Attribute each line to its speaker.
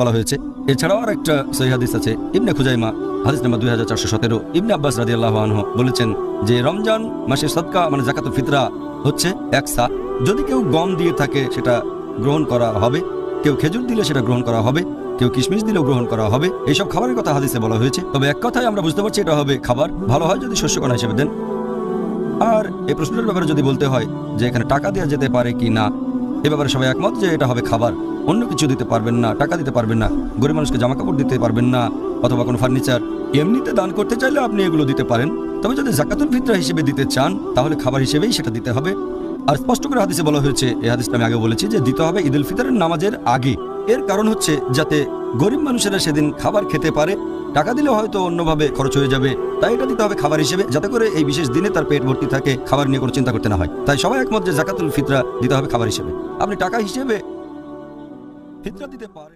Speaker 1: বলা হয়েছে। এছাড়াও আর একটা সহিহ হাদিস আছে, ইবনে খুজাইমা হাদিস নাম্বার 2417। ইবনে আব্বাস রাদিয়াল্লাহু আনহু বলেছেন যে রমজান মাসের সদকা মানে যাকাতুল ফিতরা হচ্ছে এক সা। যদি কেউ গম দিয়ে থাকে সেটা গ্রহণ করা হবে, কেউ খেজুর দিলে সেটা গ্রহণ করা হবে, কেউ কিশমিশ দিলেও গ্রহণ করা হবে। এইসব খাবারের কথা হাদিসে বলা হয়েছে। তবে এক কথায় আমরা বুঝতে পারছি এটা হবে খাবার, ভালো হয় যদি শস্যকণা হিসেবে দেন। আর এই প্রশ্নের ব্যাপারে যদি বলতে হয় যে এখানে টাকা দেওয়া যেতে পারে কি না, এ ব্যাপারে সবাই একমত যে এটা হবে খাবার। অন্য কিছু দিতে পারবেন না, টাকা দিতে পারবেন না, গরিব মানুষকে জামা কাপড় দিতে পারবেন না, অথবা কোনো ফার্নিচার। এমনিতে দান করতে চাইলে আপনি এগুলো দিতে পারেন, তবে যদি যাকাতুল ফিতরা হিসেবে দিতে চান তাহলে খাবার হিসেবেই সেটা দিতে হবে। আর স্পষ্ট করে হাদিসে বলা হয়েছে, এই হাদিসটা আমি আগে বলেছি, যে দিতে হবে ঈদুল ফিতরের নামাজের আগে। এর কারণ হচ্ছে যাতে গরিব মানুষেরা সেদিন খাবার খেতে পারে। টাকা দিলে হয়তো অন্যভাবে খরচ হয়ে যাবে, তাই এটা দিতে হবে খাবার হিসেবে, যাতে করে এই বিশেষ দিনে তার পেট ভর্তি থাকে, খাবার নিয়ে কোনো চিন্তা করতে না হয়। তাই সবাই একমত যে যাকাতুল ফিতরা দিতে হবে খাবার হিসেবে। আপনি টাকা হিসেবে ফিতরা দিতে পারেন।